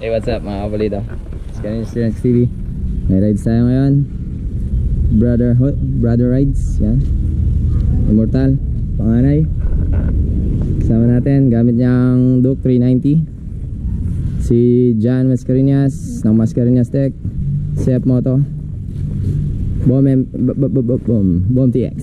Hey, what's up mga kapalito? Scanning Students TV. May rides tayo ngayon. Brother rides. Yan. Immortal. Panganay. Kasama natin. Gamit niyang Duke 390. Si John Mascareñas ng Mascareñas Tech. CF Moto. Bomb TX.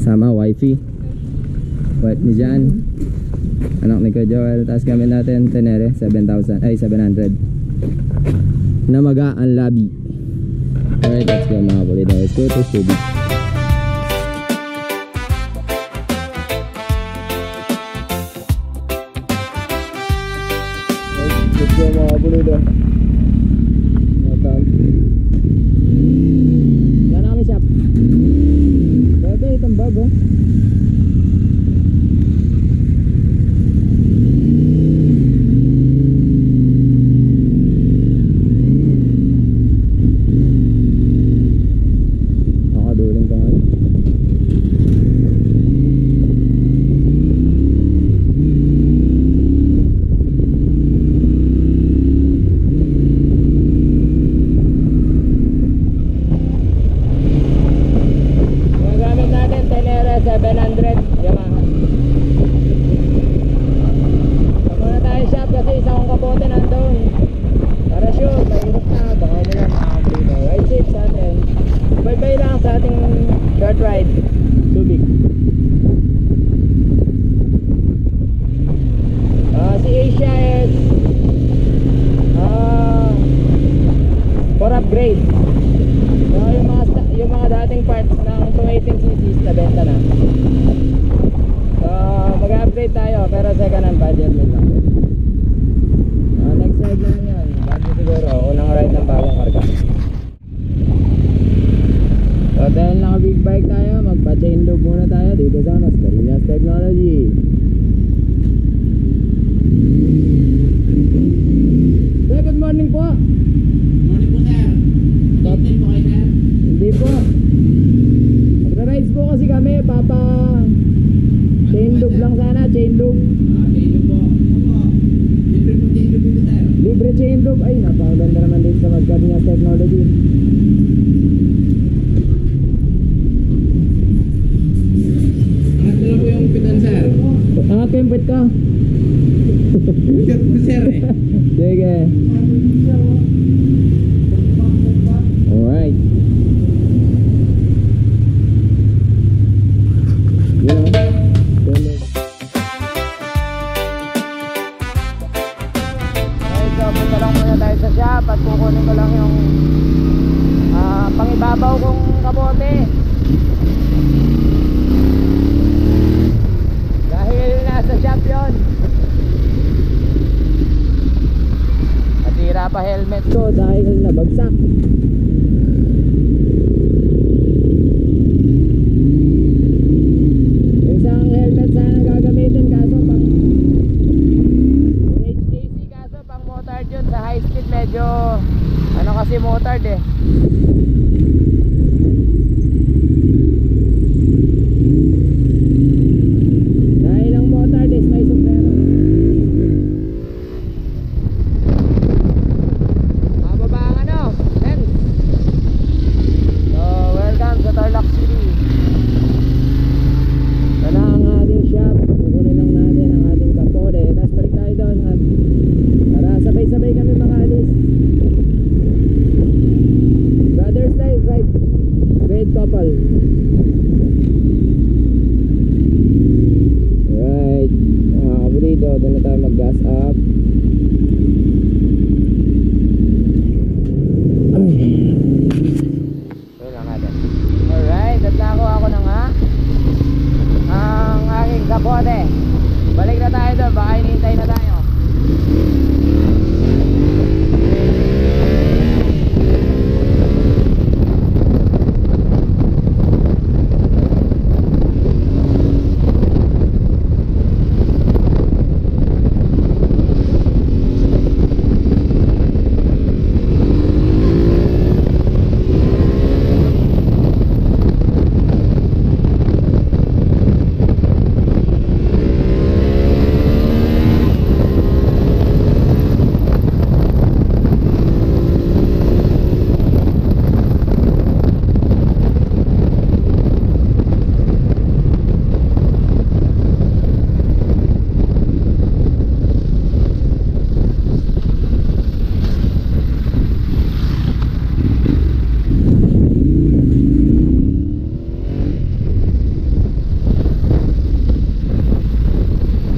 Sama wifey. Wife ni John. Anak ni Joel. Tapos gamit natin Tenere 700 Namaga ang labi. Alright, let's go mga kapalito. Let's go to Subic. Let's go mga kapalito. Yan na kami shop. Bebe, itong bag oh.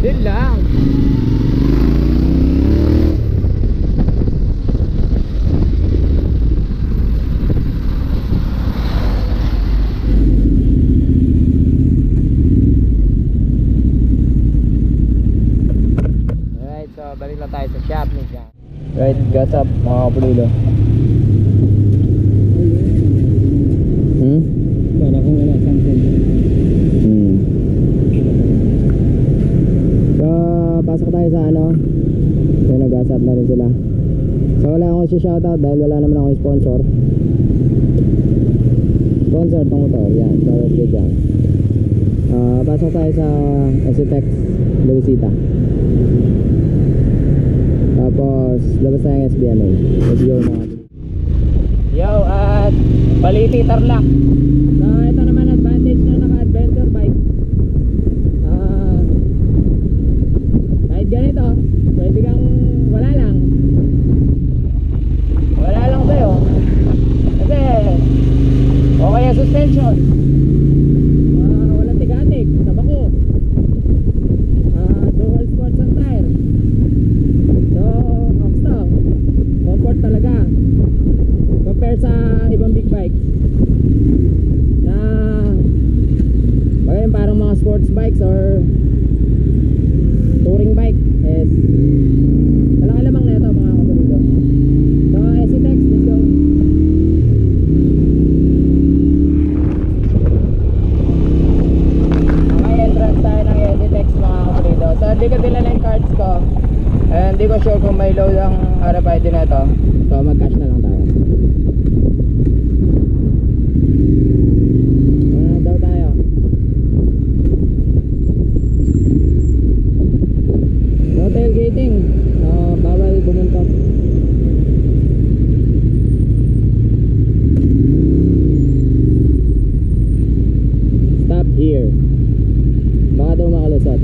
Yun lang. Alright, so balik lang tayo sa shop ni John. Right, gas up mga kapulido. Wala kong wala sample. So, pasok tayo sa ano. So, nag-gas up na rin sila. So, wala akong shoutout dahil wala naman akong sponsor. Sponsor tong motor. Yan, shoutout ko dyan. Pasok tayo sa SCTEX Luisita. Tapos, labas tayo ng SBMA. Let's go mga. Yo, at Paliti Tarlac. So, ito naman advantage na naka-adventure bike. Kahit ganito, pwede kang wala lang sa'yo. Kasi, okay ang suspension. Walang tigatik, tabako. Dual sports ang tire. So, stock. Comfort talaga. Compare sa ibang big bikes na bagay parang mga sports bikes or touring bike is malaki lamang na ito mga kapulido. So SCTEX, let's go. Okay, entrance tayo ng SCTEX mga kapulido. So hindi ko dinala yung cards ko and hindi ko sure kung may load ang RFID na ito. So mag-cash na lang tayo. Tailgating, bawal bumuntok. Stop here. Baka daw makalusot.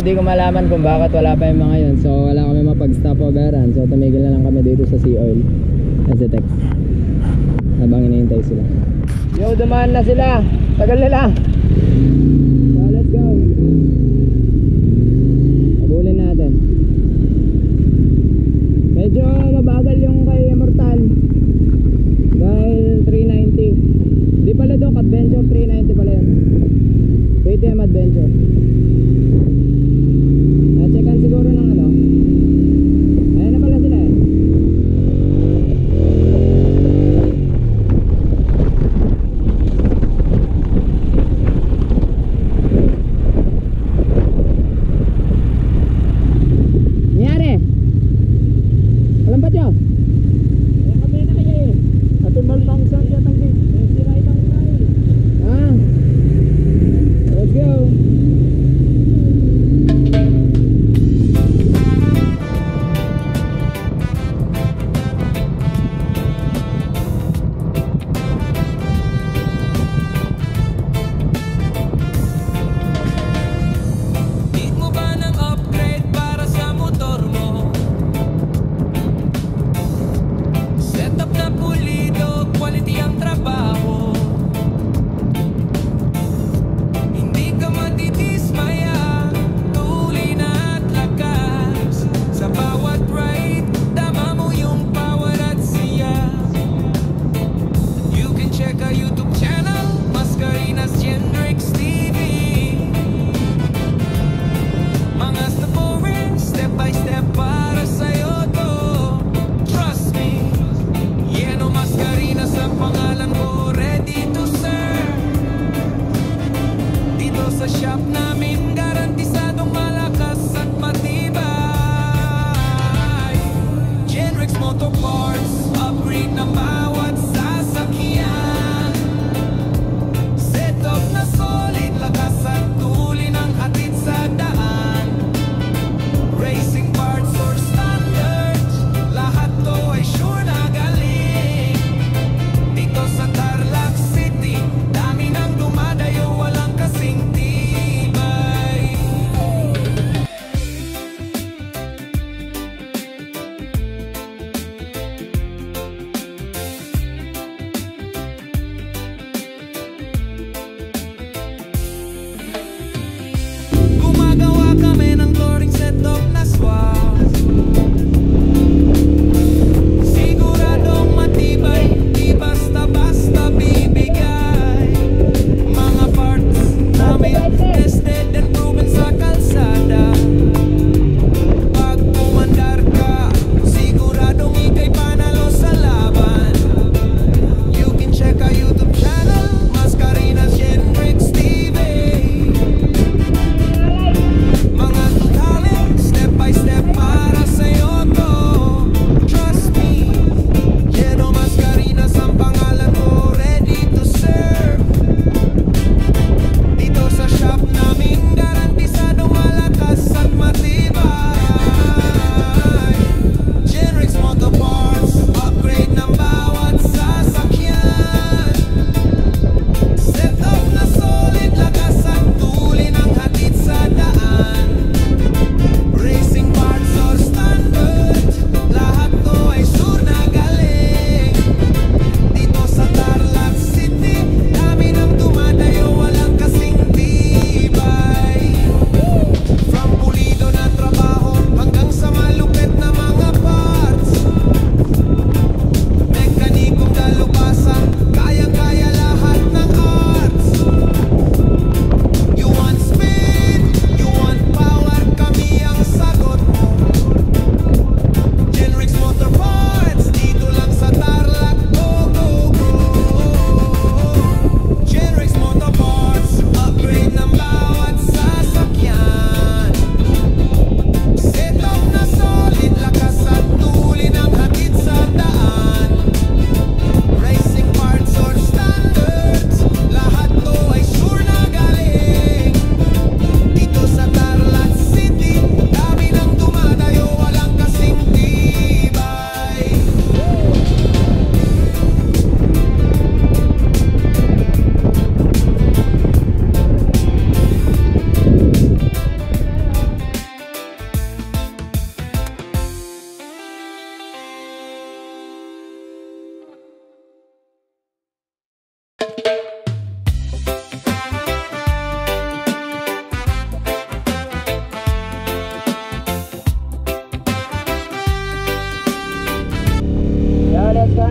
Hindi ko malaman kung bakit wala pa yung mga yun. So wala kami mapag-stopoveran. So tumigil na lang kami dito sa Sea Oil SCTEX habang hinihintay sila. Yo, dumaan na sila. Tagal na lang. So let's go. Habulin natin. Medyo mabagal yung kay Immortal dahil 390. Di pala doon, Adventure 390 pala yun. KTM Adventure. Checkan siguro ng ano. Ayan na pala sila eh.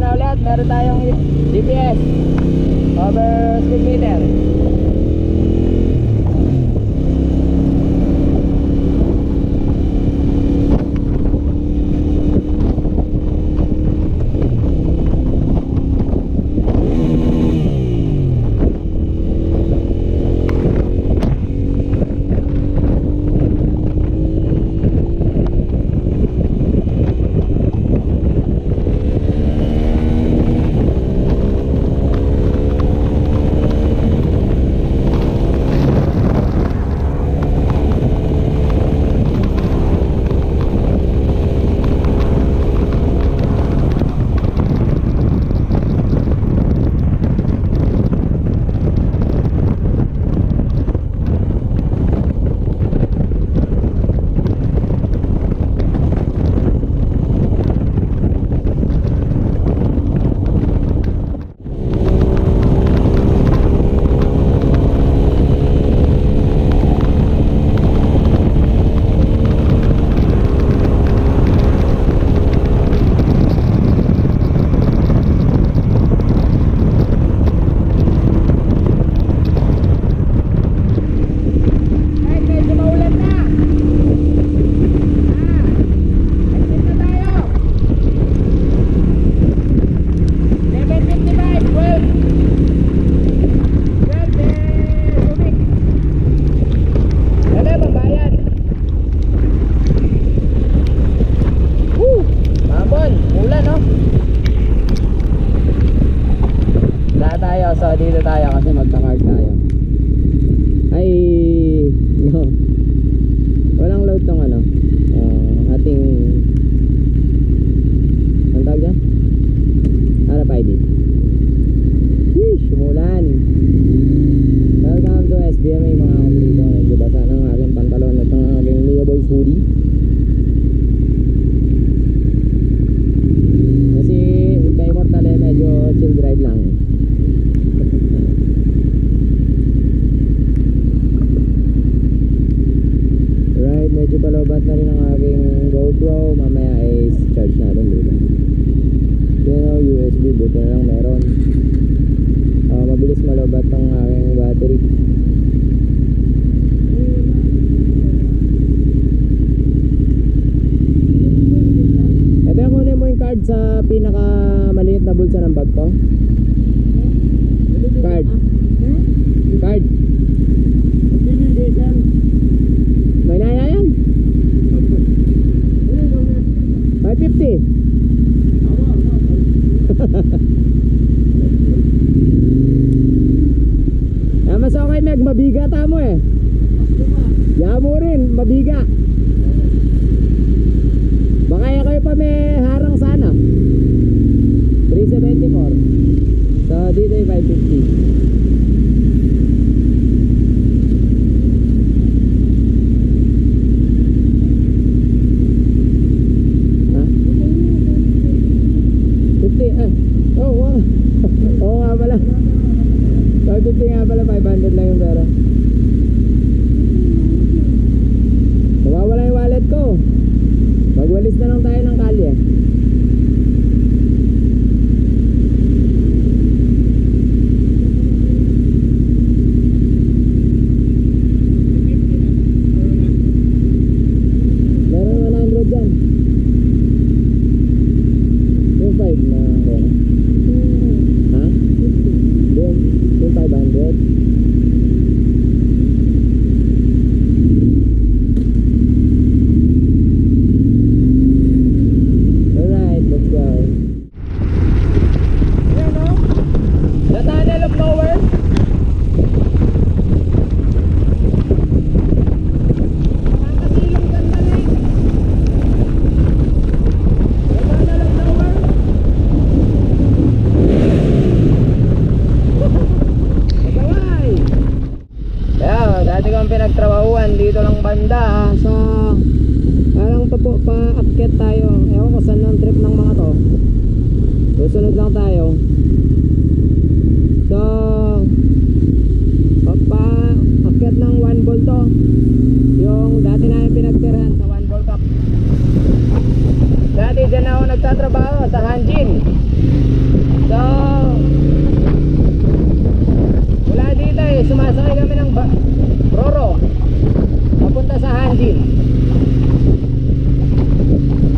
na ulit. Meron tayong GPS over speed meter. So dito tayo kasi magka-card tayo. Ay no, walang load tong ano, ating ang tawag dyan? RFID. Sheesh, umulan. Welcome to SBMA mga kumplito. Medyo basa ng aking pantalon at ng aking Mia Boys hoodie. Kasi kay Mortal medyo chill drive lang. Right, medyo palobat na rin ang aking GoPro. Mamaya ay charge natin dito. USB, buti na lang meron. Mabilis malobat ang aking battery. Ebe, kunin mo yung card sa pinaka maliit na bulsa ng bag ko. Card. Card. May naya yan. 550. Mas okay Meg, mabiga tamo eh. Ya mo rin, mabiga. Baka ya kayo pa may harang sana. 374. So dito ay 550. Oo nga pala. 550 nga pala, 500 lang yung pera. Nawawala yung wallet ko. Magwalis na lang tayo ng kalye. Meron 100 dyan. Yung 5 na pera. Ha? Yung 500. Alright. nagtatrabaho sa Hanjin. So mula dito sumasakay kami ng Roro papunta sa Hanjin.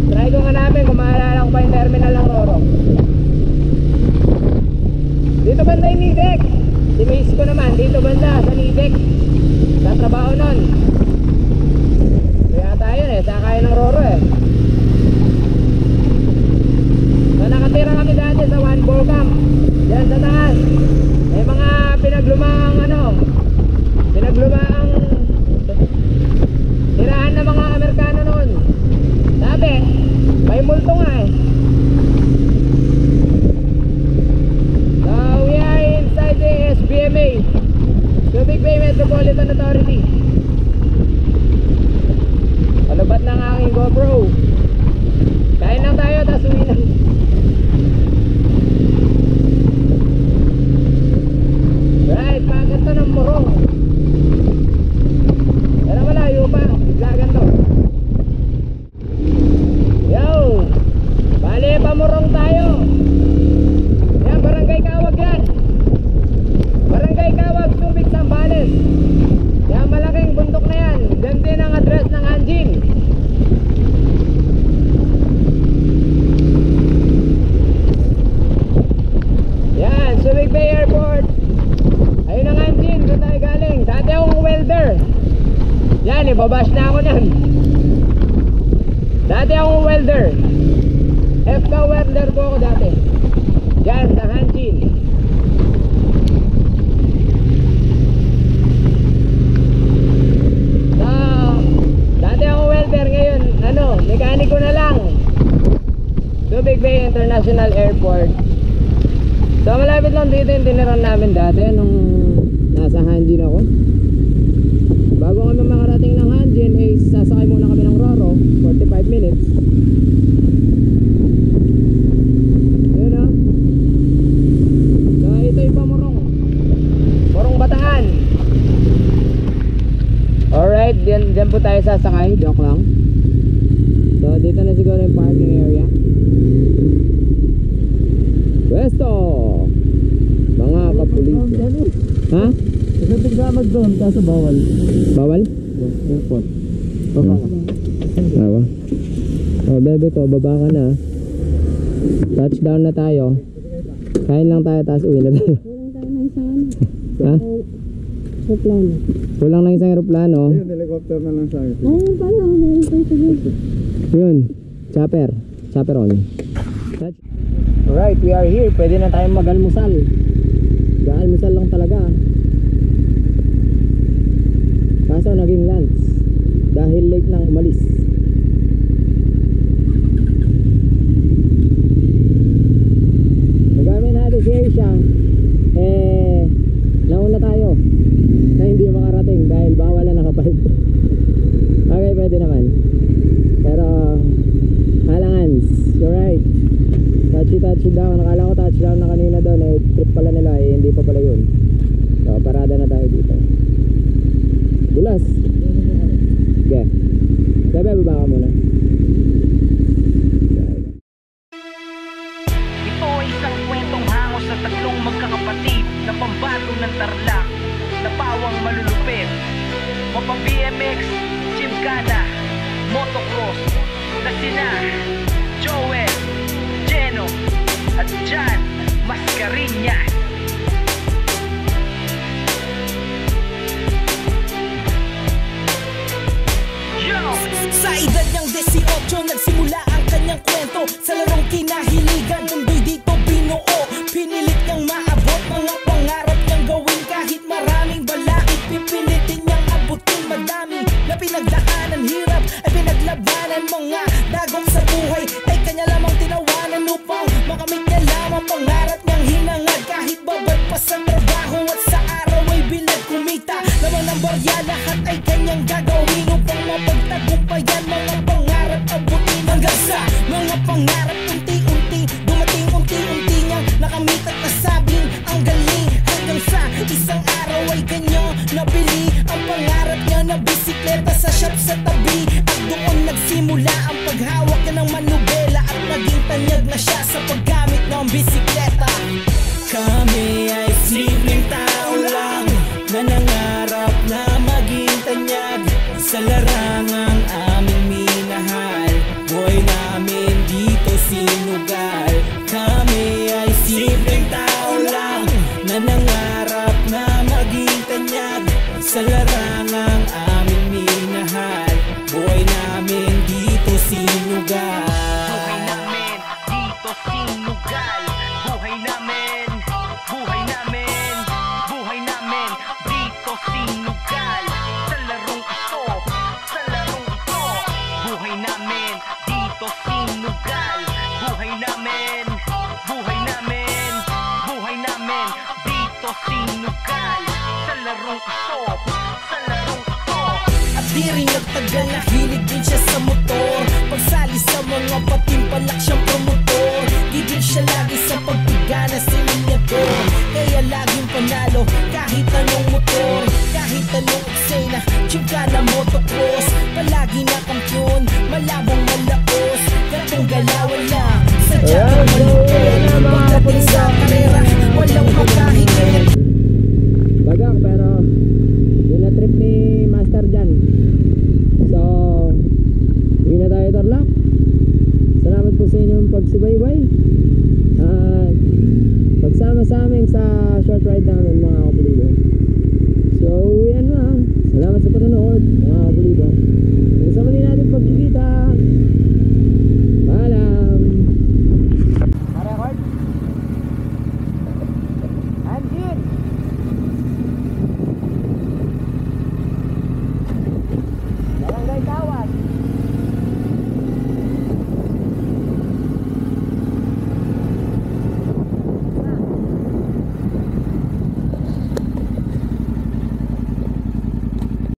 Try ko nga namin kung maalala ko pa yung terminal ng Roro. Dito banda yung Nidec. Si Mace ko naman dito banda sa Nidec, sa trabaho nun. Kaya tayo sakay ng Roro So nakatira kami dati sa One Ball Camp diyan sa taas. May mga pinaglumaang tirahan ng mga Amerikano noon. Sabi may multo nga So we are inside the SBMA, Subic Bay Metropolitan Authority. Palubat ng aking GoPro. Kain lang tayo, tas uwi na. Right, bakit to ng Morong? Pero malayo pa, biglagan to. Yo! Bale, pamurong tayo. Yan, Barangay Kawag yan. Barangay Kawag, Subic, Zambales. Yan, malaking bundok na yan. Diyan din ang address ng Hanjin. Yan, Subic Bay Airport. Ayun ang Hanjin, doon tayo galing. Dati akong welder. Yan, ibabash na ako nyan. Dati akong welder. FK welder po ako dati. Yan, sa Hanjin. Dati akong welder, ngayon mekaniko na lang. Subic Bay International Airport. So malapit lang dito yung tiniran namin dati nung nasa Hanjin ako. Bago kami makarating ng Hanjin sasakay muna kami ng Roro, 45 minutes. Yun So ito yung Pamurong Bataan. Alright, dyan po tayo sasakay. Joke lang. So dito na siguro yung parking area. Pwesto mga kapulis. Ha? Kasi tigsamag doon, kaso bawal. Bawal? Airport. Baba ka. Awa. Oh bebe ko, baba ka na. Touchdown na tayo. Kain lang tayo, tapos uwi na tayo. Ha? Aeroplano. Kulang na isang aeroplano. Ayun, helicopter na lang sa akin. Ayun pala, meron tayo sa gate. Yun, chopper on. Alright, we are here. Pwede na tayong mag-almusal. Ga-almusal lang talaga. Kaso naging lunch dahil late nang umalis. Nagamit natin si Asia. Nauna tayo na hindi makarating dahil bawal na nakapalit. Okay, pwede naman. Pero halangans, you're right. Touchdown. Nakala ko touchdown na kanina doon trip pala nila hindi pa pala yun. So parada na tayo dito. Bulas. Okay. Sabi baba ka muna. Ito ay isang kwentong hango sa tatlong magkakapatid na pambato ng Tarlac na pawang malulupit. Mapa BMX, Gymkhana, motocross na sina Joel, Jeno at Jan Mascareñas. Sa edad niyang 18, nagsimula ang kanyang kwento. Sa larong kinahiligan, mundo'y dito binuo. Pinilit niyang maabot mga pangarap niyang gawin. Kahit maraming balakid, pipilitin niyang abutin. Madami na pinagdaanan, hirap ay pinaglabanan. Mga dagok sa buhay ay kanya lamang tinawanan upang makamit niya lamang pangarap niyang hinangad. Kahit babad pa sa trabaho at sa araw ay bilag kumita. Lamang ng barya, lahat ay kanyang gagawin upang mapagtagumpayan mga pangarap abutin. Hanggang sa mga pangarap unti-unti dumating, unti-unti niyang nakamit at nasabing ang galing. Hanggang sa isang araw ay kanyang nabili ang pangarap niya na bisikleta sa shop sa tabi. At doon nagsimula ang paghawak niya ng manubela at naging tanyag na siya sa paggamit ng bisikleta. Kami ay simpleng tao lang na nangarap na maging tanyag sa larangang aming minahal. Buhay namin dito sinugal. Kami ay simpleng tao lang na nangarap na maging tanyag sa larangang aming minahal. Buhay namin dito sinugal. Buhay namin dito sinugal. Buhay namin, buhay namin, buhay namin dito sinugal. Sa larong ito, sa larong ito. Buhay namin dito sinugal. Buhay namin, buhay namin, buhay namin dito sinugal. Sa larong ito, sa larong ito. At di rin nagtagal na hilig din siya sa motor. Pagsali sa mga patimpalak siyang promotor. Di din siya lagi sa pagpigana sa linyador. Kaya laging panalo kahit anong motor, kahit anong eksena, Chicana motocross. Palagi na kampiyon, malabong malaos. Gatong galawan lang, sadyang malupit. Pagdating sa karera, walang makahigit. Bagak pero yun na trip ni Master Jan. So yun na tayo Tarlac. Salamat po sa inyong pagsubaybay at pagsama sa amin sa short ride namin mga kapulido. So yan na. Salamat sa panonood mga kapulido. Kasama din natin pagkikita.